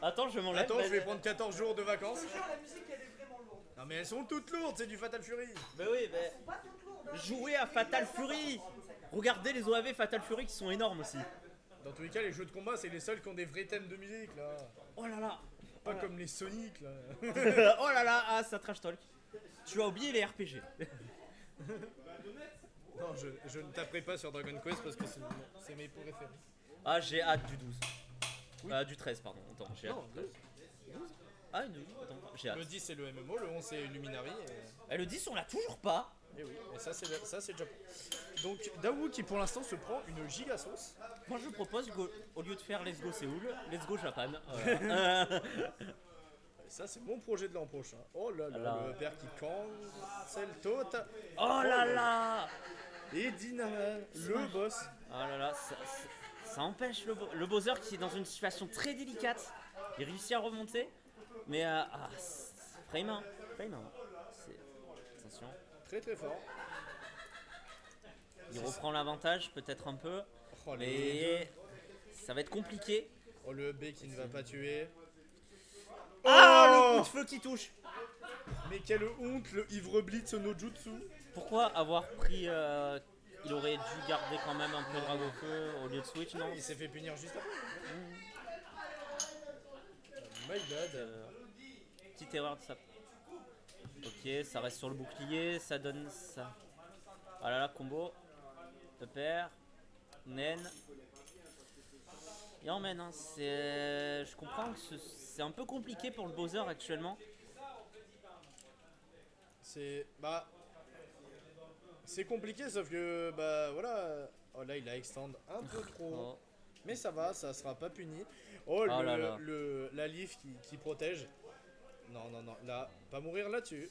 Attends, je m'enlève. Attends, je vais prendre 14 jours de vacances. Je te jure, la musique elle est vraiment lourde. Non mais elles sont toutes lourdes, c'est du Fatal Fury. Bah oui, bah. Elles sont pas toutes lourdes. Hein. Jouez à Fatal Fury. Regardez les OAV Fatal Fury qui sont énormes aussi. Dans tous les cas, les jeux de combat, c'est les seuls qui ont des vrais thèmes de musique là. Oh là là. Pas comme les Sonic là. Oh là là, ah ça trash talk. Tu as oublié les RPG. Non, je ne taperai pas sur Dragon Quest parce que c'est mes préférés. Ah, j'ai hâte du 12. Oui. Du 13, pardon. Attends, j'ai hâte. Non, du 13. Ah, du 12, attends, j'ai hâte. le 10 c'est le MMO, le 11 c'est Luminary. Eh, le 10, on l'a toujours pas. Et oui, et ça c'est le Japon. Donc Dawu qui pour l'instant se prend une giga sauce. Moi, je propose, au lieu de faire Let's Go Séoul, Let's Go Japan. Voilà. Et ça c'est mon projet de l'an prochain. Oh là là, Alors. le père qui cancel Tota. Oh là là. Et Dynama, le boss. Oh là là, ça empêche le Bowser qui est dans une situation très délicate. Il réussit à remonter, mais frame 1. Frame 1. Attention. Très très fort. Il reprend l'avantage, peut-être un peu, Oh, mais ça va être compliqué. Oh le B qui ne va pas tuer. Ah, Oh le coup de feu qui touche. Mais quelle honte, le Ivre Blitz no Jutsu. Pourquoi avoir pris... il aurait dû garder quand même un peu Dragon Feu au lieu de Switch, non? Il s'est fait punir juste après. My bad. Petite erreur de sa... Ok, ça reste sur le bouclier, ça donne ça. Ah là là, combo. Upper. Nen. Et emmène, hein. Je comprends que c'est un peu compliqué pour le Bowser actuellement. C'est compliqué sauf que bah voilà. Oh là il a extend un peu trop. Oh. Mais ça va, ça sera pas puni. Oh, Oh là là. la leaf qui protège. Non, là, pas mourir là-dessus.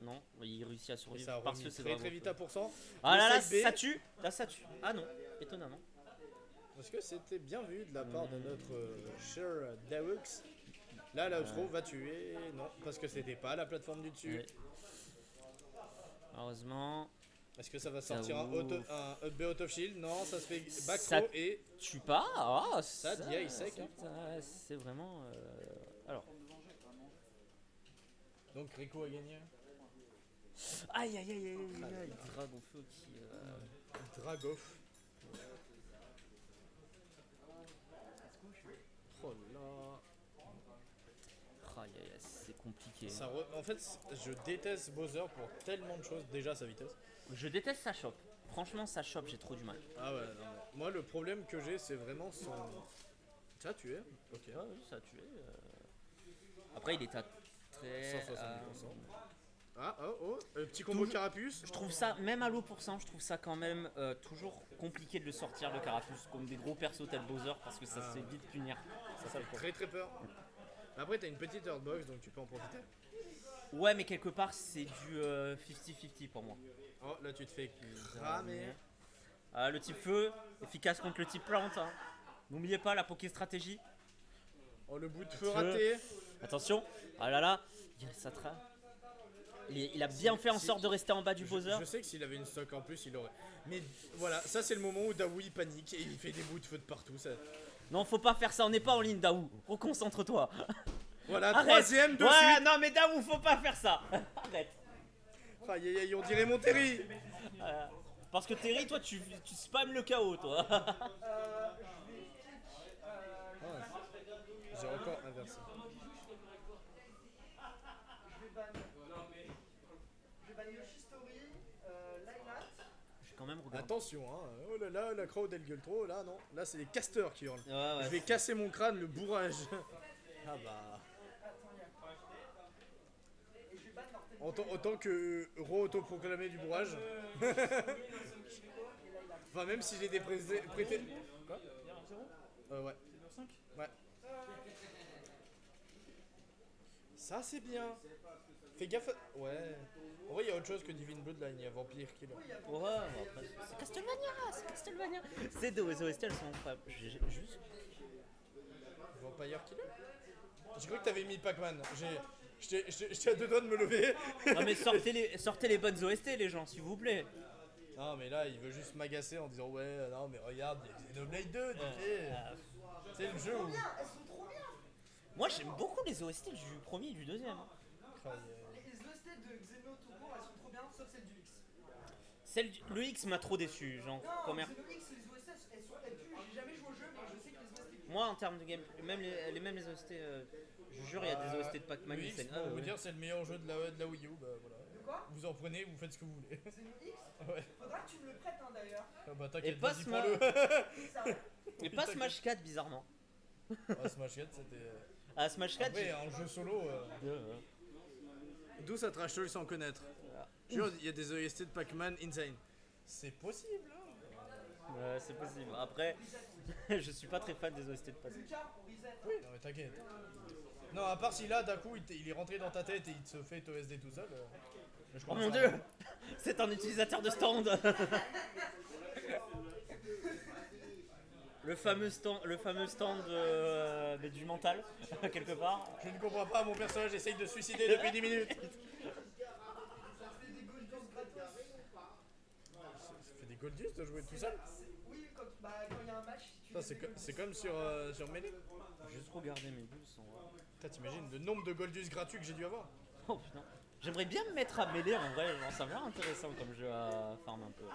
Non, il réussit à Et survivre ça a parce que remis c'est très Dragon très Feu. vite à pourcent. Ah Le là là, side B, ça tue. Là, ça tue. Ah non, étonnamment. parce que c'était bien vu de la part de notre cher Dawux. Là, l'outro va tuer. Non, parce que c'était pas la plateforme du dessus. Ouais. Heureusement, Est-ce que ça va sortir un ouf. up B out of shield? Non, ça se fait back Ça throw et tue pas. Ah, Ça, Dia, il sec, hein. C'est vraiment. Alors. donc Rico a gagné. Aïe aïe aïe aïe aïe aïe. Dragon Feu qui. Dragoff. Oh là. Aïe aïe aïe, c'est compliqué. En fait, je déteste Bowser pour tellement de choses. Déjà sa vitesse. Je déteste sa shop. Franchement, sa shop, j'ai trop du mal. Ah ouais, non, mais moi le problème que j'ai, c'est vraiment son. Ça, tu es. Ok. Ouais, oui, ça a tué. Après, il est à très. 170%. Ah, petit combo Toujours- carapuce. Je trouve ça, même à l'eau pour cent, je trouve ça quand même toujours compliqué de le sortir le carapuce comme des gros persos tel Bowser parce que ça se fait vite punir. Ça fait très très peur. Mais après, t'as une petite hurtbox donc tu peux en profiter. Ouais, mais quelque part, c'est du 50-50 pour moi. Oh, là tu te fais cramer. Le type feu, efficace contre le type plante. Hein. N'oubliez pas la Poké stratégie. Oh, le bout de feu raté. Attention, ah là là, il a bien fait en sorte de rester en bas du Bowser. Je sais que s'il avait une stock en plus, il aurait. Mais voilà, ça c'est le moment où Daoui panique et il fait des bouts de feu de partout. Ça. Non, faut pas faire ça, on n'est pas en ligne, Daou. Reconcentre-toi. Voilà, Arrête. troisième de Ouais, suite. non, mais Daou, faut pas faire ça. Arrête. Aïe aïe aïe, on dirait Monterry. Parce que Terry, toi, tu spams le chaos, toi. J'ai encore inversé. Je vais ban Yoshistori, Lilat. J'ai quand même regardé. Attention, hein. Oh là là, la crowd elle gueule trop. Là, non. Là, c'est les casteurs qui hurlent. Ouais, Je vais casser mon crâne, le bourrage. Ah bah. Et je vais ban Nortel. Autant que roi autoproclamé du bourrage. Enfin, même si j'ai des prêtés. Quoi ouais. Ouais. Ça, c'est bien. Fais gaffe. Ouais. En vrai, il y a autre chose que Divine Bloodline. Il y a Vampire Killer. Ouais, bon, après, c'est Castlevania. Ces deux OST, elles sont incroyables. J'ai juste. Vampire Killer. J'ai cru que t'avais mis Pac-Man. J'étais à deux doigts de me lever. Non, mais sortez les bonnes OST, les gens, s'il vous plaît. Non, mais là, il veut juste m'agacer en disant ouais, non, mais regarde, il y a Xenoblade 2, c'est le jeu où. Elles sont trop bien. j'aime beaucoup les OST du premier et du deuxième. Ah, Les OST de Xeno tout court, elles sont trop bien, sauf celle du X. Le X m'a trop déçu, genre, Non, comme Xeno X, les OST, elles puent. J'ai jamais joué au jeu, mais je sais que les OST puent. moi en termes de game, même les OST, je vous jure, il y a des OST de Pac-Man Le qui X, scènent. pour vous dire, c'est le meilleur jeu de la Wii U. Bah voilà. De quoi? Vous en prenez, vous faites ce que vous voulez. Xeno X? Ouais. Faudra que tu me le prêtes, hein, d'ailleurs. Ah bah Et t'inquiète, pas, vas-y, Sma- prends-le. Ça. et pas Smash 4 bizarrement. Ah, Smash 4, c'était. Ah Smash 4, Après, en jeu solo. D'où ça trash talk sans connaître. Jure, il y a des OST de Pac-Man insane. C'est possible, hein. c'est possible. Après, je suis pas très fan des OST de Pac-Man. Lucas, on reset. Oui, non mais t'inquiète. Non, à part si là, d'un coup, il est rentré dans ta tête et il te fait OSD tout seul. Mais je Oh pense mon que ça dieu, va. c'est un utilisateur de stand. le fameux stand mais du mental, quelque part. Je ne comprends pas, mon personnage essaye de se suicider depuis 10 minutes. Ça fait des Goldios gratos. Ça fait des Goldius de jouer tout seul. Oui, quand il y a un match, tu Putain, c'est comme sur Melee. J'ai juste regardé mes bulles sans. Putain, t'imagines le nombre de Goldius gratuits que j'ai dû avoir. Oh putain. J'aimerais bien me mettre à mêler en vrai, genre, ça m'a l'air intéressant comme jeu à farm un peu.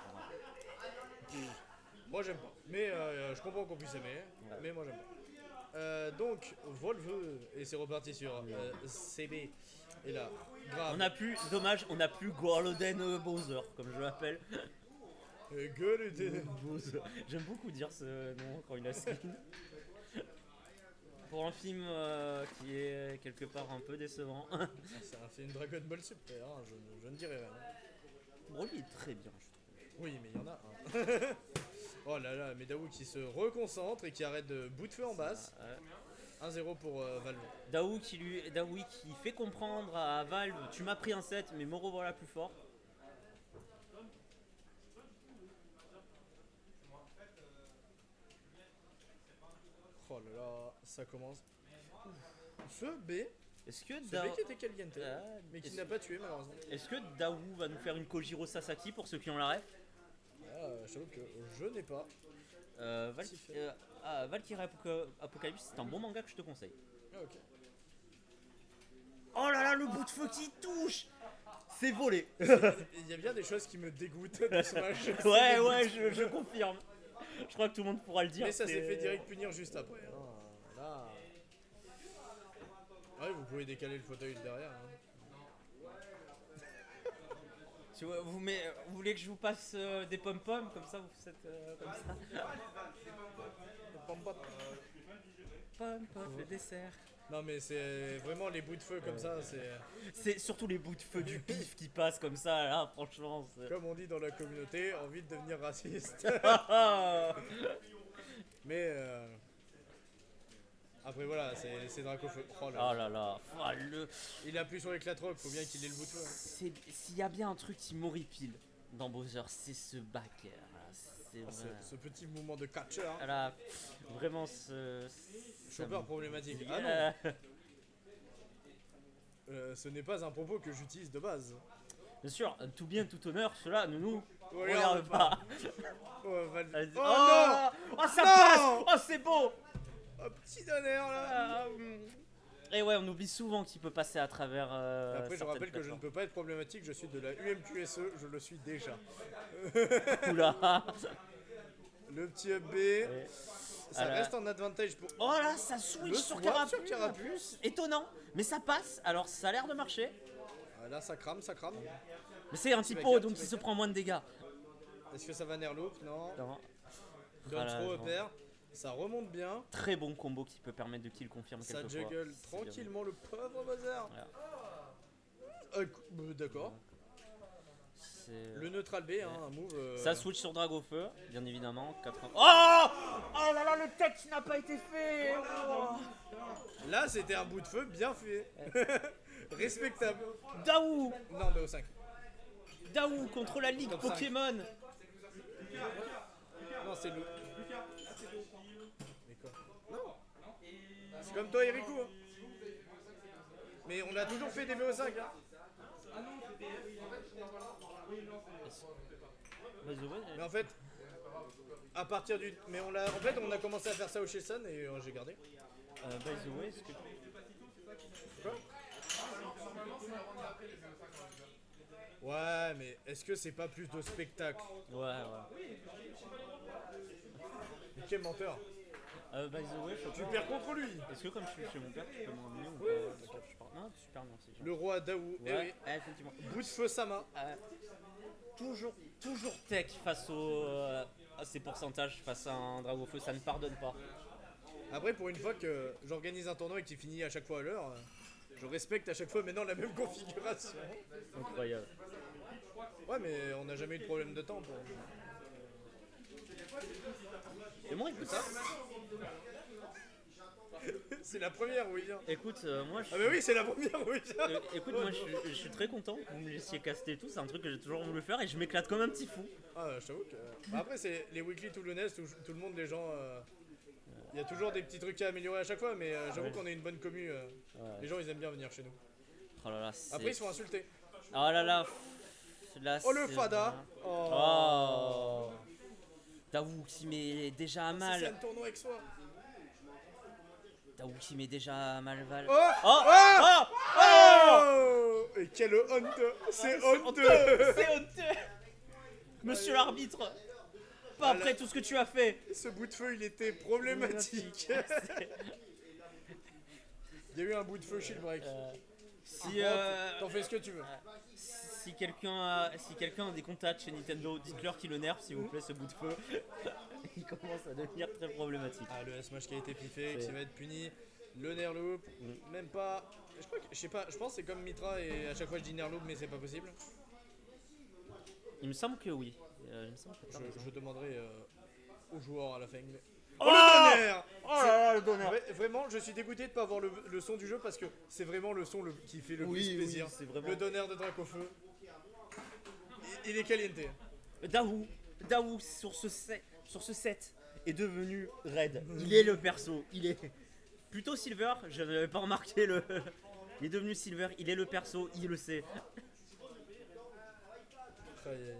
Moi j'aime pas. Mais je comprends qu'on puisse aimer. Ouais. Mais moi j'aime pas. Donc, Volve, et c'est reparti sur CB. Et là, grave. On a plus, dommage, on a plus Golden Bowser, comme je l'appelle. Gueule Bowser. J'aime beaucoup dire ce nom quand il a skin. Pour un film qui est quelque part un peu décevant. C'est un film Dragon Ball Super, hein, je ne dirais rien. Broly est très bien, je trouve. Oui, mais il y en a un. Oh là là, mais Daou qui se reconcentre et qui arrête de bout de feu en basse. 1-0 pour Valve. Daoui qui fait comprendre à Valve, tu m'as pris un set, mais me revoilà plus fort. Oh là là, ça commence. Ce B, Est-ce que ce B qui était Caliente, mais qui est-ce- n'a pas tué malheureusement. Est-ce que Daou va nous faire une Kojiro Sasaki pour ceux qui ont la ref? Je t'avoue que je n'ai pas. Si fait. Valkyrie Apocalypse, c'est un bon manga que je te conseille. Ah, ok. Oh là là, le bout de feu qui touche! C'est volé! Il y a bien des choses qui me dégoûtent de Smash. Ouais, je confirme. Je crois que tout le monde pourra le dire. Mais ça s'est c'est- fait direct punir juste après. Hein. Là. Ouais, vous pouvez décaler le fauteuil derrière. Hein. Tu vois, vous voulez que je vous passe des pom-pom comme ça, vous faites comme ça. Pom-pom, le dessert. Non mais c'est vraiment les bouts de feu comme ça, c'est C'est surtout les bouts de feu du pif qui passent comme ça, là, franchement. comme on dit dans la communauté, envie de devenir raciste. Ah, Mais après voilà, c'est Dracofeu. Oh là oh là. là là. Ah, Il appuie sur l'éclatroc, faut bien qu'il ait le bout de feu. S'il y a bien un truc qui m'horripile dans Bowser, c'est ce backer. C'est Ah, vrai. ce petit mouvement de catcher. Hein. Là, vraiment ce. ça Chopper me- problématique. Ah non, ce n'est pas un propos que j'utilise de base. Bien sûr, tout bien, tout honneur, cela ne nous Regarde regarde pas. Oh, Val- Vas-y. Oh, Oh, oh, ça Non. passe. Oh, c'est beau. non. Oh, petit donneur là. Et ouais, on oublie souvent qu'il peut passer à travers. Après, je certaines rappelle que je ne plateformes. peux pas être problématique, je suis de la UMQSE, je le suis déjà. Oula. Le petit up B, ça Alors- reste en advantage pour. Oh là, ça switch Le sur swap Carapuce. sur Carapuce. Étonnant, mais ça passe. Alors ça a l'air de marcher. Ah, là, ça crame, ça crame. Mais c'est un Petit typo, backup, donc petit il se backup. prend moins de dégâts. Est-ce que ça va Nerloop? Non. Non. Donne Voilà, trop genre. repère. Ça remonte bien. Très bon combo qui peut permettre de kill confirm Ça quelquefois. juggle C'est bien. tranquillement le pauvre bazar. Voilà. D'accord. C'est- Le neutral B, hein, un move. Ça switch sur Dragofeu, bien évidemment. 80. Oh, oh là là, le tech qui n'a pas été fait. Oh. Là, c'était un bout de feu bien fait. Respectable. Daou, Non, BO5. Daou contre la ligue Top 5. Pokémon. Non, c'est le. Mais quoi? Non. C'est comme toi, Erico. Hein. Mais on a toujours fait des BO5. Hein. By the way, Mais en fait, à partir du. Mais on a. En fait, on a commencé à faire ça au Shelson et j'ai gardé. by the way, est-ce que Ouais, mais est-ce que c'est pas plus de spectacle? Ouais. Mais quel menteur. By the way, Tu perds contre lui. est-ce que comme je suis chez mon père, tu peux me ramener ou pas? Non, super, merci. Le roi Daou. Eh Ouais, oui. effectivement. Bout de feu Sama. Toujours tech face à ces pourcentages, face à un dragon feu, ça ne pardonne pas. Après, pour une fois que j'organise un tournoi et qui finit à chaque fois à l'heure, je respecte à chaque fois maintenant la même configuration. Incroyable. Ouais, mais on n'a jamais eu de problème de temps. Et moi, écoute ça. C'est la première où il vient. Écoute, moi, Ah, mais oui, c'est la première où il vient. écoute, moi, je suis très content que vous me laissiez caster et tout. C'est un truc que j'ai toujours voulu faire et je m'éclate comme un petit fou. Ah, je t'avoue que. Après, c'est les weekly toulonnais, tout le monde, les gens. Il y a toujours des petits trucs à améliorer à chaque fois, mais j'avoue Ouais. qu'on est une bonne commu. Les gens, ils aiment bien venir chez nous. Oh là là, c'est... Après, ils se font insulter. Oh là là. Là, Oh, le c'est- fada. Oh. Daou qui met déjà à C'est mal. un tournoi avec soi. Daou qui met déjà à mal Val. Oh, Oh, oh, oh, oh. Et quelle honte. C'est honteux. C'est honteux. Monsieur l'arbitre. Pas après tout ce que tu as fait. Ce bout de feu, il était problématique. Il y a eu un bout de feu chez le break. Si, T'en fais ce que tu veux. si quelqu'un a des contacts chez Nintendo, dites-leur qu'il le nerf s'il vous plaît ce bout de feu. Il commence à devenir très problématique. Ah, le S-Match qui a été piffé, C'est- qui va être puni. Le Nerloop, même pas. Je sais pas, je pense que c'est comme Mitra et à chaque fois je dis Nerloop, mais c'est pas possible. Il me semble que oui. Il me semble que t'as raison. Je demanderai aux joueurs à la fin. Mais... Oh, le tonnerre. Oh là là, le donneur. Vraiment, je suis dégoûté de pas avoir le son du jeu parce que c'est vraiment le son qui fait le Oui, plus oui, plaisir. c'est vraiment- Le donneur de Dracofeu. Il est caliente. Daou sur ce set est devenu raid. Il est le perso. Il est plutôt silver. Je n'avais pas remarqué le. Il est devenu silver. Il est le perso. Il le sait. Aïe, aïe.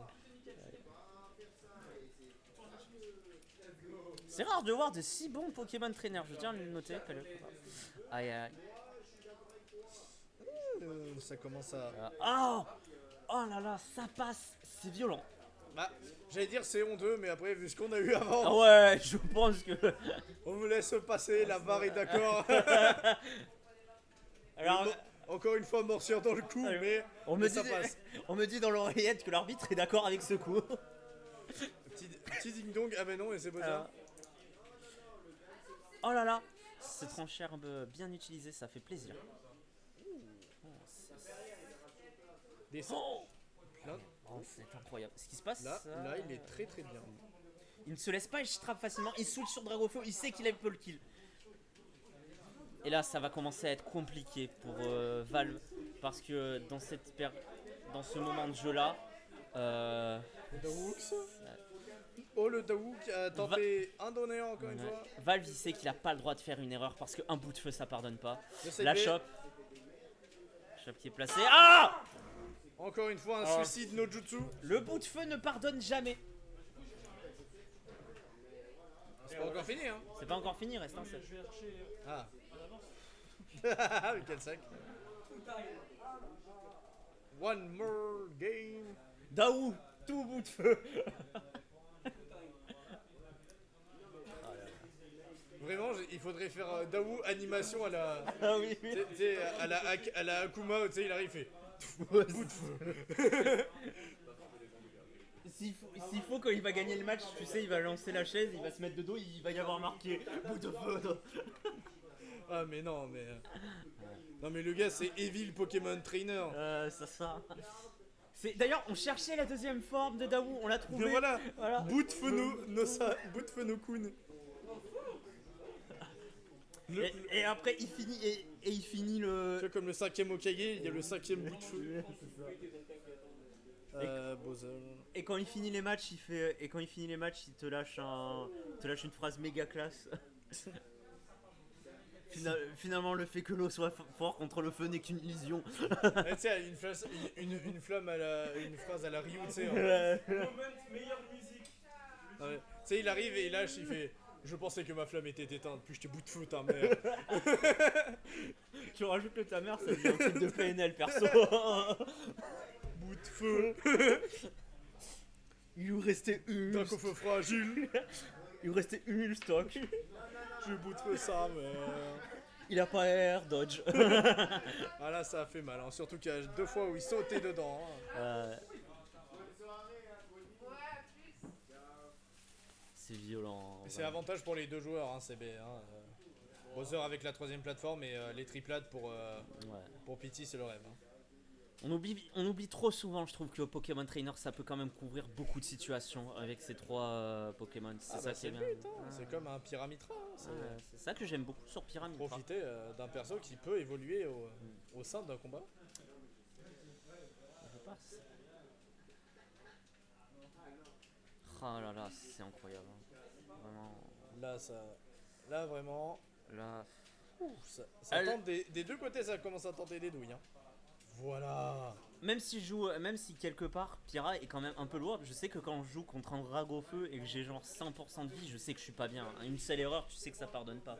C'est rare de voir de si bons Pokémon trainers. Je tiens à le noter. Aïe aïe. Ça commence à. Oh, oh là là, ça passe. C'est violent. Bah, j'allais dire c'est honteux, mais après, vu ce qu'on a eu avant, Ah ouais, je pense que. on me laisse passer, la VAR est d'accord. Alors, Encore une fois, morsure dans le cou, Alors, mais on me mais ça dit, passe. on me dit dans l'oreillette que l'arbitre est d'accord avec ce coup. Petit ding-dong, ah mais non, et c'est pas Alors, ça. oh là là, cette encherbe bien utilisée, ça fait plaisir. Descend. Oh, Là, oh, c'est incroyable. Ce qui se passe, là, il est très très bien. il ne se laisse pas étrapper facilement. Il switch sur Dragofeu, il sait qu'il a peut le kill. Et là, ça va commencer à être compliqué pour Valve parce que dans ce moment de jeu là, Dawouk. Oh, le Dawouk a tenté un donné encore une fois. Valve il sait qu'il a pas le droit de faire une erreur parce qu'un bout de feu ça pardonne pas. Le side La B, shop qui est placée. Ah, encore une fois, un Oh. suicide no jutsu. le bout de feu ne pardonne jamais. C'est pas encore fini, hein. C'est pas encore fini, reste un seul. Ah. Mais quel sac. One more game. Daou, tout bout de feu. Vraiment, il faudrait faire Daou animation à la. Ah oui, oui. Tu sais, à la Akuma, tu sais, il arrive, il fait. Bout de feu. S'il faut, quand il va gagner le match, tu sais, il va lancer la chaise, il va se mettre de dos, il va y avoir marqué bout de feu. Ah, mais non, mais. Non, mais le gars, c'est Evil Pokémon Trainer. Ça. D'ailleurs, on cherchait la deuxième forme de Daou, on l'a trouvé. Mais voilà, Voilà. bout de feu bout de feu no kun. Et après, il finit il finit Tu le. vois, comme le 5ème Okage, il y a le 5ème bout de feu. Bowser. Et quand il finit les matchs, il te lâche une phrase méga classe. Finalement, le fait que l'eau soit fort contre le feu n'est qu'une illusion. Tu sais, une flamme une phrase à la Ryu, tu sais. Moment, meilleure musique. Ouais. Tu sais, il arrive et il lâche, il fait. Je pensais que ma flamme était éteinte, puis j'étais bout de feu, ta mère. tu rajoutes le ta mère, ça devient un truc de PNL perso. Bout de feu. Il lui restait une. D'un feu fragile. Il lui restait une stock. J'ai bout de feu ça, mais. Il a pas air dodge. Ah là, ça a fait mal. Hein. Surtout qu'il y a 2 fois où il sautait dedans. Hein. C'est violent. C'est avantage pour les 2 joueurs, hein, CB. Hein. Bowser avec la 3ème plateforme et les triplades pour Pity, c'est le rêve. Hein. On oublie trop souvent, je trouve, que Pokémon Trainer, ça peut quand même couvrir beaucoup de situations avec ces 3 Pokémon. C'est ça qui est bien. Le but, hein. C'est comme un Pyramitra. Hein. C'est ça que j'aime beaucoup sur Pyramide. Profiter d'un perso qui peut évoluer au sein d'un combat. Je passe. Oh là là, c'est incroyable. Vraiment. Là vraiment. Là. Ça tente des 2 côtés, ça commence à tenter des douilles. Hein. Voilà. Même si quelque part Pyra est quand même un peu lourd, je sais que quand je joue contre un Dragofeu et que j'ai genre 100% de vie, je sais que je suis pas bien. Une seule erreur, tu sais que ça pardonne pas.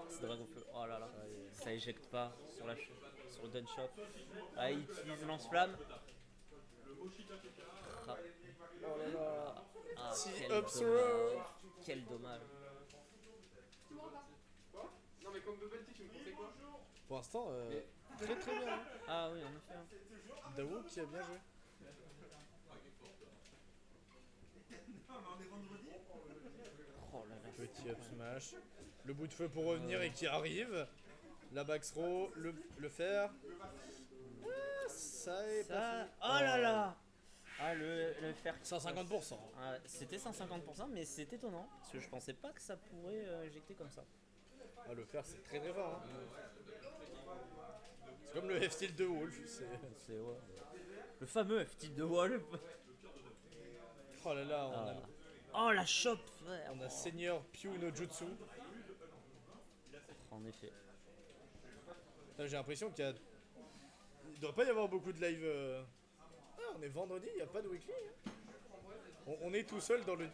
C'est Dragofeu. Oh là là, ça éjecte pas sur le Dunshop. Ah, il utilise lance-flamme. Ah. Oh là là. Ah, quel dommage. Pour l'instant, très très bien. Hein. Ah oui, en effet. Dawo qui a bien joué. Oh là là. Petit up smash. Le bout de feu pour revenir et qui arrive. La back throw, le fer. Ah, ça est pas fait. Oh là là. Ah, le fer. 150%. Ah, c'était 150%, mais c'est étonnant parce que je pensais pas que ça pourrait éjecter comme ça. Ah, le fer, c'est très très fort. Hein. C'est comme le F-Steel de Wolf. C'est ouais. Le fameux F-Type de Wolf. Oh là là, Oh la chope. on a Seigneur Pyu no Jutsu. En effet. J'ai l'impression qu'il y a. Il doit pas y avoir beaucoup de live. Ah, on est vendredi, il n'y a pas de weekly. Hein. On est tout seul dans le.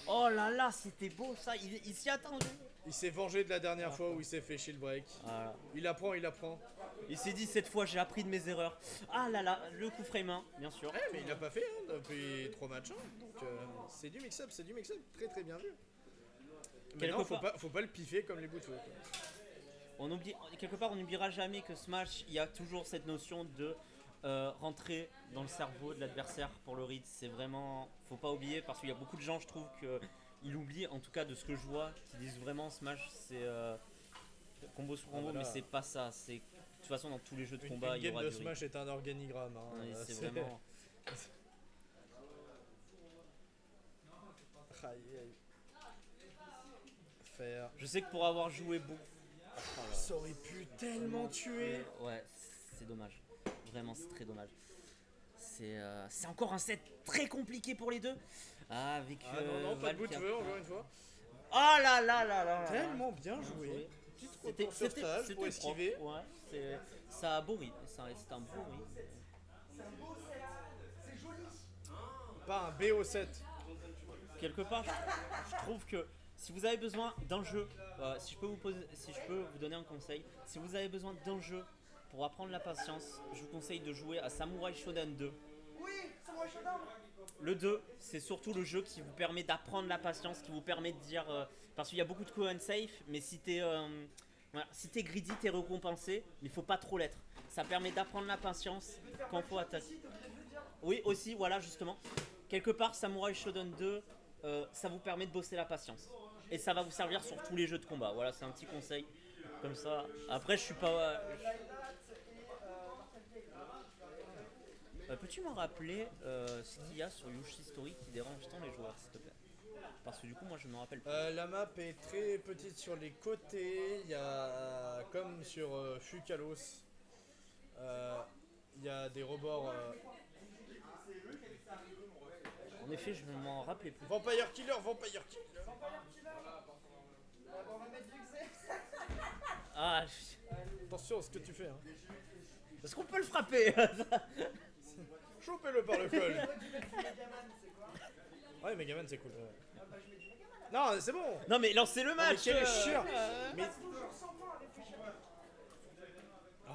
Oh là là, c'était beau ça, il s'y attendait. Il s'est vengé de la dernière fois où il s'est fait shield break. Voilà. Il apprend. Il s'est dit cette fois j'ai appris de mes erreurs. Ah là là, le coup frame main, bien sûr. Ouais, mais il l'a pas fait hein, depuis 3 matchs. Hein. Donc c'est du mix-up, très très bien vu. Mais non, faut pas le piffer comme les bouts de feu. Quelque part on n'oubliera jamais que Smash, il y a toujours cette notion de rentrer dans le cerveau de l'adversaire pour le read. C'est vraiment, faut pas oublier parce qu'il y a beaucoup de gens, je trouve que ils oublient, en tout cas de ce que je vois, qui disent vraiment Smash c'est combo sur combo, mais c'est pas ça. C'est de toute façon dans tous les jeux de combat une il y aura game de du Smash est un organigramme. Hein. Oui, c'est vraiment. Faire. Je sais que pour avoir joué beaucoup, Ça aurait pu tellement tuer. Ouais, c'est dommage. Vraiment, c'est très dommage. C'est encore un set très compliqué pour les deux. Ah, avec non, pas de bout de feu, encore une fois. Oh là là là là. Tellement bien joué. Petite retour sur stage pour esquiver. Ouais, ça a beau rythme. C'est un beau rythme. C'est joli. Pas un BO7. Quelque part, je trouve que si vous avez besoin d'un jeu, si je peux vous donner un conseil, si vous avez besoin d'un jeu pour apprendre la patience, je vous conseille de jouer à Samurai Shodown 2. Oui, Samurai Shodown. Le 2, c'est surtout le jeu qui vous permet d'apprendre la patience, qui vous permet de dire... parce qu'il y a beaucoup de co-unsafe, mais si t'es greedy, t'es récompensé, mais il faut pas trop l'être. Ça permet d'apprendre la patience quand faut attaquer. Oui, aussi, voilà, justement. Quelque part, Samurai Shodown 2, ça vous permet de bosser la patience. Et ça va vous servir sur tous les jeux de combat. Voilà, c'est un petit conseil. Comme ça. Après, je suis pas... peux-tu me rappeler ce qu'il y a sur Yoshi Story qui dérange tant les joueurs, s'il te plaît? Parce que du coup, moi, je ne me rappelle pas. La map est très petite sur les côtés. Il y a, comme sur Fukalos, il y a des rebords. En effet, je ne m'en rappelais plus. Vampire Killer. On va mettre du Xé. Ah, Attention à ce que tu fais. Hein. est-ce qu'on peut le frapper? Chopez-le par le col. Megaman, c'est quoi? Ouais, Megaman, c'est cool. Ouais. Bah, je mets du Megaman. Non, c'est bon. Non, mais lancez le match. quel chieur. Mais C'est toujours 100 points à réfléchir.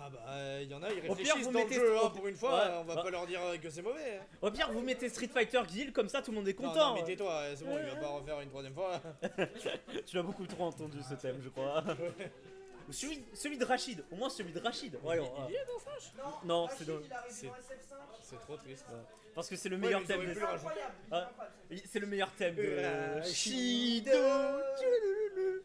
Ah bah, il y en a, ils Au pire, réfléchissent vous dans le mettez- jeu, hein, au- pour une fois, Ouais. on va Bah. pas leur dire que c'est mauvais. Hein. Au pire, vous mettez Street Fighter Guild, comme ça tout le monde est Non, content. non, mais tais-toi, c'est bon, il va pas refaire une troisième fois. Tu l'as beaucoup trop entendu ce thème, je crois. Celui de Rachid, au moins celui de Rachid. Voyons. Il y est dans Smash. Non, Rachid, c'est dans- il arrive c'est- dans SF5. C'est trop triste. Parce que c'est le Ouais, meilleur mais ils thème auraient de. pu le rajouter. Incroyable. Ah. C'est le meilleur thème de. Rachid. Shido.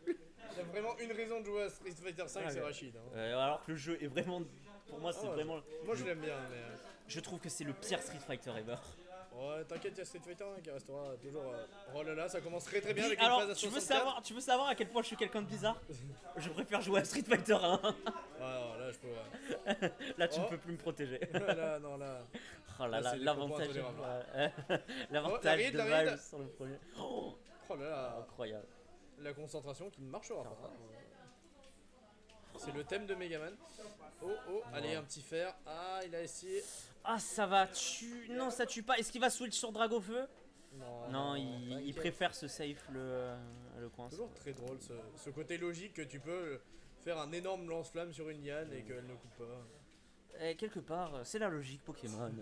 Il y a vraiment une raison de jouer à Street Fighter 5, Ah, c'est ouais. Rachid. Hein. Alors que le jeu est vraiment. Pour moi, c'est Ah, vraiment. Moi je l'aime bien, mais. Je trouve que c'est le pire Street Fighter ever. Ouais, t'inquiète, il y a Street Fighter hein, qui restera toujours. Oh là là, ça commence très très bien Puis, avec une alors, phase à tu veux 64. savoir à quel point je suis quelqu'un de bizarre? Je préfère jouer à Street Fighter 1. Ah non, là je peux. Là, tu Oh. ne peux plus me protéger. Là, non, là. Oh là Là, là, c'est des l'avantage. propos intolérables. L'avantage ride, de la ride. Valve sur le premier. Oh, Oh là là, incroyable. la concentration qui ne marchera pas. C'est le thème de Megaman. Oh oh, allez, un petit fer. Ah, il a essayé. Ah, ça va, non, ça tue pas. Est-ce qu'il va switch sur Dragofeu? Non, Non, il t'inquiète. préfère se safe le coin. Toujours très drôle ce côté logique que tu peux faire un énorme lance-flamme sur une liane et qu'elle ne coupe pas. Et quelque part, c'est la logique Pokémon.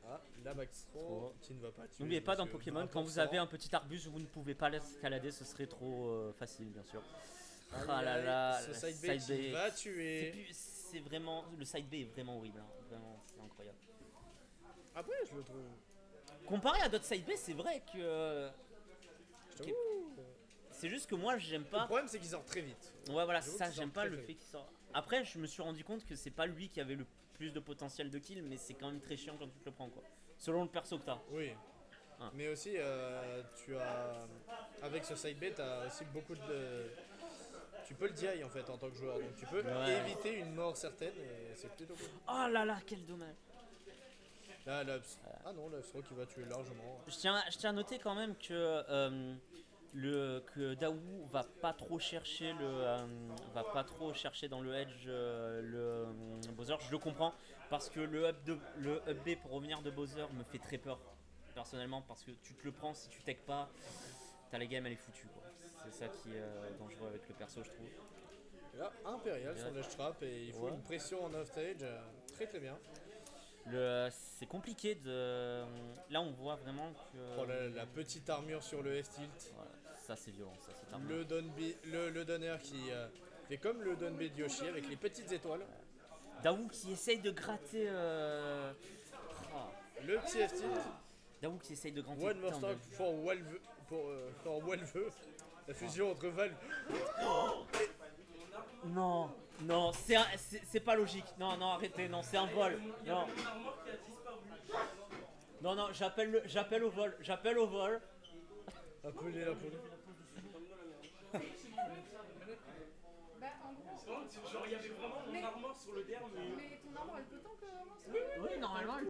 Ah, la backthrow qui ne va pas tuer. N'oubliez pas dans monsieur Pokémon, quand vous 20%. avez un petit arbuste, vous ne pouvez pas l'escalader, ce serait trop facile, bien sûr. Aïe, Ah là aïe, là, ce le side B side qui B. va C'est tuer. c'est vraiment, le side B est vraiment horrible, hein. Vraiment, c'est incroyable. Après, je le trouve. Comparé à d'autres side B, c'est vrai que Je t'avoue. c'est juste que moi j'aime Le pas. problème, c'est qu'il sort très vite. Ouais, voilà, J'avoue ça qu'il sort j'aime pas très, le très fait qu'il sort. Après, je me suis rendu compte que c'est pas lui qui avait le plus de potentiel de kill, mais c'est quand même très chiant quand tu te le prends quoi. Selon le perso que t'as. Oui. Ah. Mais aussi, tu as. Avec ce side B, tu as aussi beaucoup de. Tu peux le DI en fait en tant que joueur. Donc tu peux Ouais. éviter une mort certaine et c'est plutôt cool. Oh là là, quel dommage. Là, ah non, l'Upstroke qui va tuer largement. Je tiens à noter quand même que que Daou va pas trop chercher dans le edge Bowser. Je le comprends parce que le up B pour revenir de Bowser me fait très peur personnellement parce que tu te le prends si tu tech pas, t'as la game elle est foutue quoi. C'est ça qui est dangereux avec le perso je trouve. Et là, Impérial sur le trap et il faut Ouais. une pression en off-stage. Très très bien. C'est compliqué de. Là on voit vraiment que. Oh, la petite armure sur le S-tilt. Voilà, ça c'est violent ça c'est un Le donner qui fait comme le Don B de Yoshi avec les petites étoiles. Daou qui essaye de gratter. Ah. Le petit S-tilt. Daou qui essaye de gratter. One more Putain, stock for Valve. For Valve. La fusion entre Valve. Non, non, c'est pas logique. Non, non, arrêtez, non, c'est un vol. Non. Non, non, j'appelle au vol. J'appelle au vol. Appelez la police. Bah, en gros, Genre, il y avait vraiment mon armor sur le dernier. mais ton arbre elle peut tant que vraiment ça Oui, normalement,